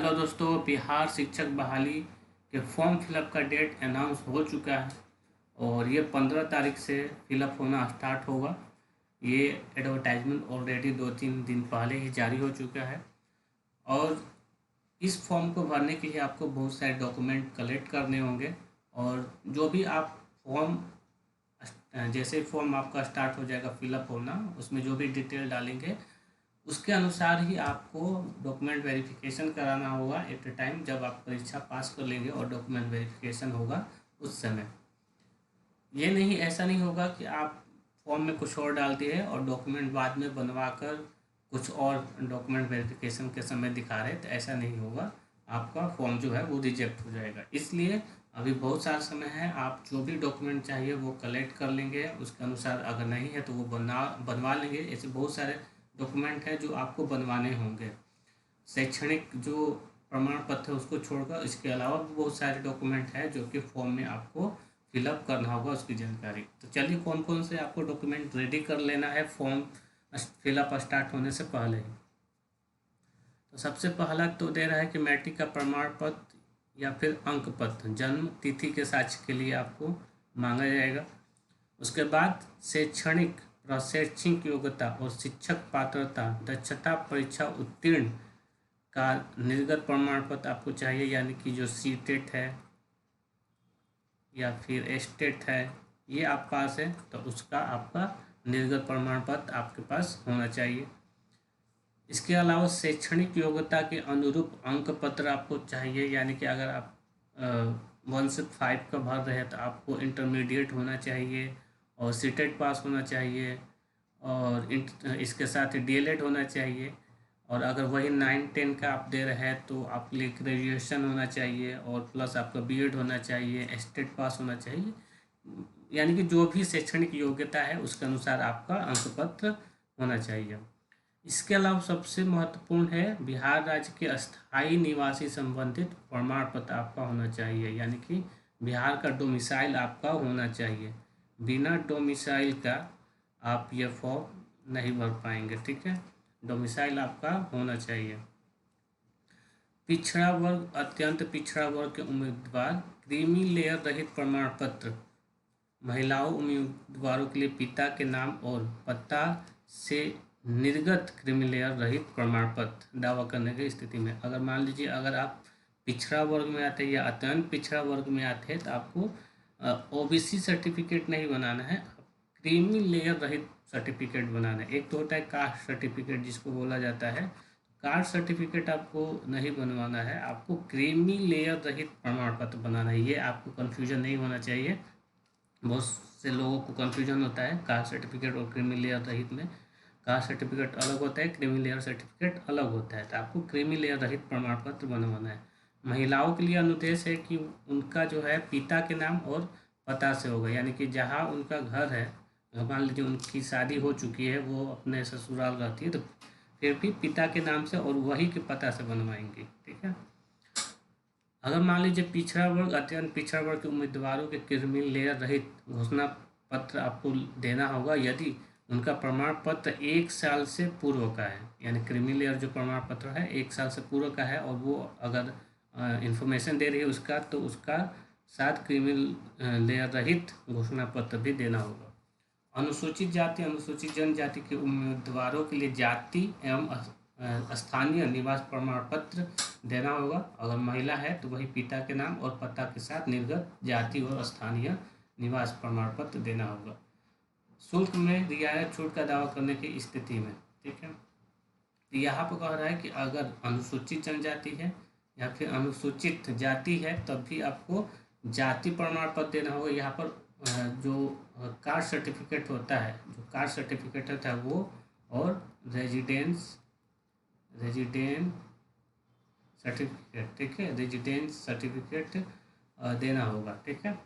Hello दोस्तों, बिहार शिक्षक बहाली के फॉर्म फिलअप का डेट अनाउंस हो चुका है और ये 15 तारीख से फिलअप होना स्टार्ट होगा। ये एडवर्टाइजमेंट ऑलरेडी 2-3 दिन पहले ही जारी हो चुका है और इस फॉर्म को भरने के लिए आपको बहुत सारे डॉक्यूमेंट कलेक्ट करने होंगे और जो भी आप फॉर्म जैसे फॉर्म आपका स्टार्ट हो जाएगा फिलअप होना, उसमें जो भी डिटेल डालेंगे उसके अनुसार ही आपको डॉक्यूमेंट वेरिफिकेशन कराना होगा एट ए टाइम, जब आप परीक्षा पास कर लेंगे और डॉक्यूमेंट वेरिफिकेशन होगा उस समय। ये नहीं, ऐसा नहीं होगा कि आप फॉर्म में कुछ और डाल दिए और डॉक्यूमेंट बाद में बनवा कर कुछ और डॉक्यूमेंट वेरिफिकेशन के समय दिखा रहे, तो ऐसा नहीं होगा। आपका फॉर्म जो है वो रिजेक्ट हो जाएगा। इसलिए अभी बहुत सारा समय है, आप जो भी डॉक्यूमेंट चाहिए वो कलेक्ट कर लेंगे, उसके अनुसार अगर नहीं है तो वो बनवा लेंगे। ऐसे बहुत सारे डॉक्यूमेंट है जो आपको बनवाने होंगे। शैक्षणिक जो प्रमाण पत्र है उसको छोड़कर इसके अलावा भी बहुत सारे डॉक्यूमेंट है जो कि फॉर्म में आपको फिलअप करना होगा, उसकी जानकारी। तो चलिए कौन कौन से आपको डॉक्यूमेंट रेडी कर लेना है फॉर्म फिलअप स्टार्ट होने से पहले ही। तो सबसे पहला तो दे रहा है कि मैट्रिक का प्रमाण पत्र या फिर अंक पत्र जन्म तिथि के साक्ष्य के लिए आपको मांगा जाएगा। उसके बाद शैक्षणिक योग्यता और शिक्षक पात्रता दक्षता परीक्षा उत्तीर्ण का निर्गत प्रमाण पत्र आपको चाहिए, यानी कि जो सीटेट है या फिर एस्टेट है ये आप पास है तो उसका आपका निर्गत प्रमाण पत्र आपके पास होना चाहिए। इसके अलावा शैक्षणिक योग्यता के अनुरूप अंक पत्र आपको चाहिए, यानी कि अगर आप 1 से 5 का भर रहे हैं तो आपको इंटरमीडिएट होना चाहिए और सीटेट पास होना चाहिए और इसके साथ ही डीएलएड होना चाहिए। और अगर वही 9-10 का आप दे रहे हैं तो आपके लिए ग्रेजुएशन होना चाहिए और प्लस आपका बीएड होना चाहिए, एस्टेट पास होना चाहिए, यानी कि जो भी शैक्षणिक योग्यता है उसके अनुसार आपका अंक पत्र होना चाहिए। इसके अलावा सबसे महत्वपूर्ण है बिहार राज्य के अस्थायी निवासी संबंधित प्रमाण पत्र आपका होना चाहिए, यानी कि बिहार का डोमिसाइल आपका होना चाहिए। बिना डोमिसाइल का आप ये फॉर्म नहीं भर पाएंगे, ठीक है। डोमिसाइल आपका होना चाहिए। पिछड़ा वर्ग, अत्यंत पिछड़ा वर्ग के उम्मीदवार क्रीमी लेयर रहित प्रमाण पत्र, महिलाओं उम्मीदवारों के लिए पिता के नाम और पता से निर्गत क्रीमी लेयर रहित प्रमाण पत्र दावा करने की स्थिति में, अगर मान लीजिए अगर आप पिछड़ा वर्ग में आते हैं या अत्यंत पिछड़ा वर्ग में आते हैं तो आपको ओबीसी सर्टिफिकेट नहीं बनाना है, क्रीमी लेयर रहित सर्टिफिकेट बनाना है। एक तो होता है कास्ट सर्टिफिकेट जिसको बोला जाता है, कास्ट सर्टिफिकेट आपको नहीं बनवाना है, आपको क्रीमी लेयर रहित प्रमाण पत्र बनाना है। ये आपको कन्फ्यूजन नहीं होना चाहिए, बहुत से लोगों को कन्फ्यूजन होता है कास्ट सर्टिफिकेट और क्रीमी लेयर रहित में। कास्ट सर्टिफिकेट अलग होता है, क्रीमी लेयर सर्टिफिकेट अलग होता है, तो आपको क्रीमी लेयर रहित प्रमाण पत्र बनवाना है। महिलाओं के लिए अनुदेश है कि उनका जो है पिता के नाम और पता से होगा, यानी कि जहाँ उनका घर है, मान लीजिए उनकी शादी हो चुकी है, वो अपने ससुराल रहती है, तो फिर भी पिता के नाम से और वही के पता से बनवाएंगे, ठीक है। अगर मान लीजिए पिछड़ा वर्ग, अत्यंत पिछड़ा वर्ग के उम्मीदवारों के क्रीमी लेयर रहित घोषणा पत्र आपको देना होगा यदि उनका प्रमाण पत्र 1 साल से पूर्व का है, यानी क्रीमी लेयर जो प्रमाण पत्र है 1 साल से पूर्व का है और वो अगर इंफॉर्मेशन दे रही है उसका, तो उसका साथ क्रीमी लेयर रहित घोषणा पत्र भी देना होगा। अनुसूचित जाति अनुसूचित जनजाति के उम्मीदवारों के लिए जाति एवं स्थानीय निवास प्रमाण पत्र देना होगा। अगर महिला है तो वही पिता के नाम और पता के साथ निर्गत जाति और स्थानीय निवास प्रमाण पत्र देना होगा। शुल्क में रियायत छूट का दावा करने की स्थिति में, ठीक है। तो यहाँ पर कह रहा है कि अगर अनुसूचित जनजाति है या फिर अनुसूचित जाति है तब भी आपको जाति प्रमाण पत्र देना होगा। यहाँ पर जो कास्ट सर्टिफिकेट होता है, वो और रेजिडेंस सर्टिफिकेट, ठीक है, रेजिडेंस सर्टिफिकेट देना होगा, ठीक है।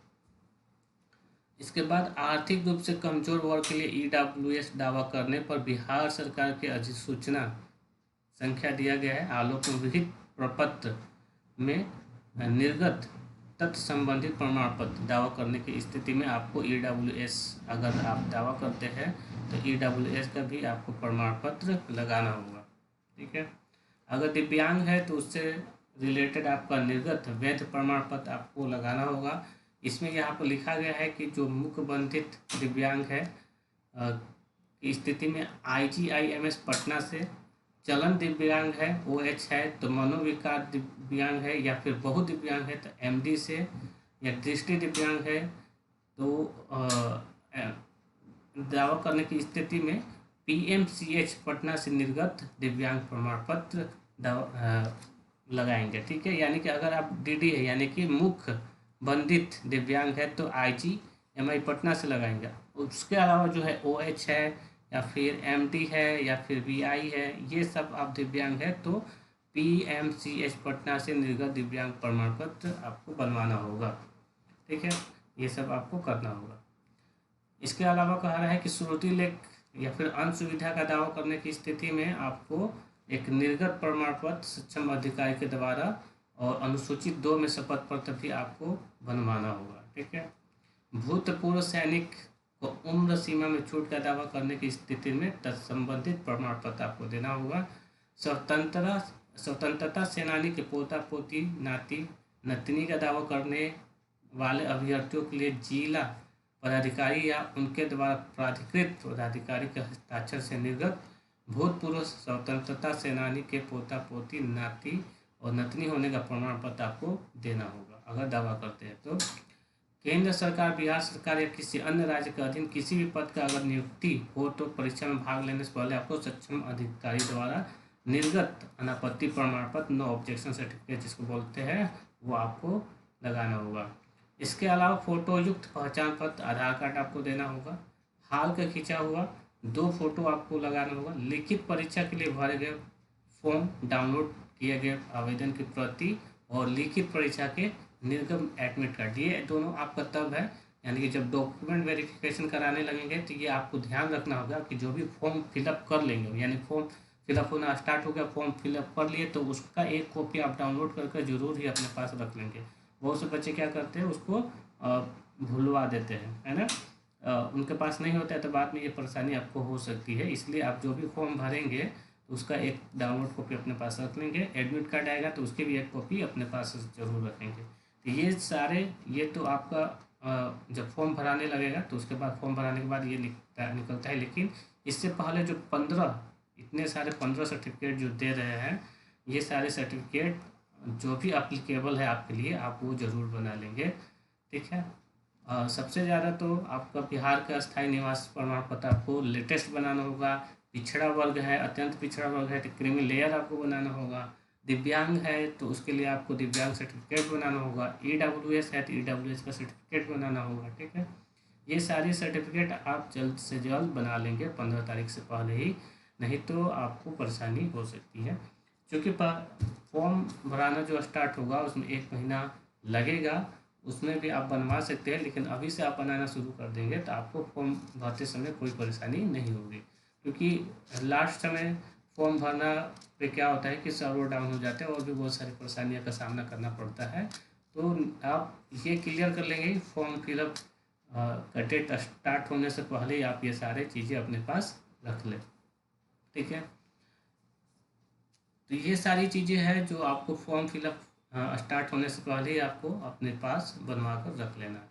इसके बाद आर्थिक रूप से कमजोर वर्ग के लिए EWS दावा करने पर बिहार सरकार के अधिसूचना संख्या दिया गया है, आलोक में विहित प्रपत्र में निर्गत तथ्य संबंधित प्रमाण पत्र दावा करने की स्थिति में आपको EWS, अगर आप दावा करते हैं तो EWS का भी आपको प्रमाण पत्र लगाना होगा, ठीक है। अगर दिव्यांग है तो उससे रिलेटेड आपका निर्गत वैध प्रमाण पत्र आपको लगाना होगा। इसमें यहाँ पर लिखा गया है कि जो मुखबंधित दिव्यांग है की स्थिति में IGIMS पटना से, चलन दिव्यांग है OH है, तो मनोविकार दिव्यांग है या फिर बहुदिव्यांग है तो MD से, या दृष्टि दिव्यांग है तो दावा करने की स्थिति में PMCH पटना से निर्गत दिव्यांग प्रमाण पत्र लगाएंगे। ठीक है, यानी कि अगर आप DD है यानी कि मुख बंधित दिव्यांग है तो IGMI पटना से लगाएंगे। उसके अलावा जो है OH है या फिर MD है या फिर BI है, ये सब आप दिव्यांग है तो PMCH पटना से निर्गत दिव्यांग प्रमाण पत्र आपको बनवाना होगा। ठीक है, ये सब आपको करना होगा। इसके अलावा कहा रहा है कि श्रुति लेख या फिर अन्य सुविधा का दावा करने की स्थिति में आपको एक निर्गत प्रमाण पत्र सक्षम अधिकारी के द्वारा और अनुसूचित 2 में शपथ पत्र भी आपको बनवाना होगा। ठीक है, भूतपूर्व सैनिक को उम्र सीमा में छूट का दावा करने की स्थिति में तत्संबंधित प्रमाण पत्र आपको देना होगा। स्वतंत्रता सेनानी के पोता पोती नाती नतनी का दावा करने वाले अभ्यर्थियों के लिए जिला पदाधिकारी या उनके द्वारा प्राधिकृत पदाधिकारी के हस्ताक्षर से निर्गत भूतपूर्व स्वतंत्रता सेनानी के पोता पोती नाती और नतनी होने का प्रमाण पत्र आपको देना होगा अगर दावा करते हैं तो। केंद्र सरकार, बिहार सरकार या किसी अन्य राज्य के अधीन किसी भी पद का अगर नियुक्ति हो तो परीक्षा में भाग लेने से पहले आपको सक्षम अधिकारी द्वारा निर्गत अनापत्ति प्रमाण पत्र, नो ऑब्जेक्शन सर्टिफिकेट जिसको बोलते हैं, वो आपको लगाना होगा। इसके अलावा फोटो युक्त पहचान पत्र, आधार कार्ड आपको देना होगा। हाल का खींचा हुआ 2 फोटो आपको लगाना होगा। लिखित परीक्षा के लिए भरे गए फॉर्म, डाउनलोड किए गए आवेदन की प्रति और लिखित परीक्षा के निर्गत एडमिट कार्ड, ये दोनों आपका तब है यानी कि जब डॉक्यूमेंट वेरिफिकेशन कराने लगेंगे तो ये आपको ध्यान रखना होगा कि जो भी फॉर्म फिलअप कर लेंगे, यानी फॉर्म फिलअप होना स्टार्ट हो गया, फॉर्म फिलअप कर लिए तो उसका एक कॉपी आप डाउनलोड करके जरूर ही अपने पास रख लेंगे। बहुत से बच्चे क्या करते हैं उसको भुलवा देते हैं, है ना, उनके पास नहीं होता है तो बाद में ये परेशानी आपको हो सकती है। इसलिए आप जो भी फॉर्म भरेंगे उसका एक डाउनलोड कॉपी अपने पास रख लेंगे। एडमिट कार्ड आएगा तो उसकी भी एक कॉपी अपने पास जरूर रखेंगे। तो ये सारे, ये तो आपका जब फॉर्म भराने लगेगा तो उसके बाद फॉर्म भराने के बाद ये निकलता है। लेकिन इससे पहले जो 15 इतने सारे 15 सर्टिफिकेट जो दे रहे हैं, ये सारे सर्टिफिकेट जो भी अप्लीकेबल है आपके लिए आप वो ज़रूर बना लेंगे। ठीक है, सबसे ज़्यादा तो आपका बिहार का स्थायी निवास प्रमाण पत्र आपको लेटेस्ट बनाना होगा। पिछड़ा वर्ग है, अत्यंत पिछड़ा वर्ग है तो क्रीमी लेयर आपको बनाना होगा। दिव्यांग है तो उसके लिए आपको दिव्यांग सर्टिफिकेट बनाना होगा। EWS है तो EWS का सर्टिफिकेट बनाना होगा। ठीक है, ये सारी सर्टिफिकेट आप जल्द से जल्द बना लेंगे 15 तारीख से पहले ही, नहीं तो आपको परेशानी हो सकती है। क्योंकि फॉर्म भराना जो स्टार्ट होगा उसमें 1 महीना लगेगा, उसमें भी आप बनवा सकते हैं, लेकिन अभी से आप बनाना शुरू कर देंगे तो आपको फॉर्म भरते समय कोई परेशानी नहीं होगी। क्योंकि लास्ट समय फॉर्म भरना पे क्या होता है कि सर्वर डाउन हो जाते हैं और भी बहुत सारी परेशानियों का सामना करना पड़ता है। तो आप ये क्लियर कर लेंगे फॉर्म फिलअप का डेट स्टार्ट होने से पहले ही आप ये सारे चीज़ें अपने पास रख लें। ठीक है, तो ये सारी चीज़ें हैं जो आपको फॉर्म फिलअप स्टार्ट होने से पहले ही आपको अपने पास बनवा कर रख लेना है।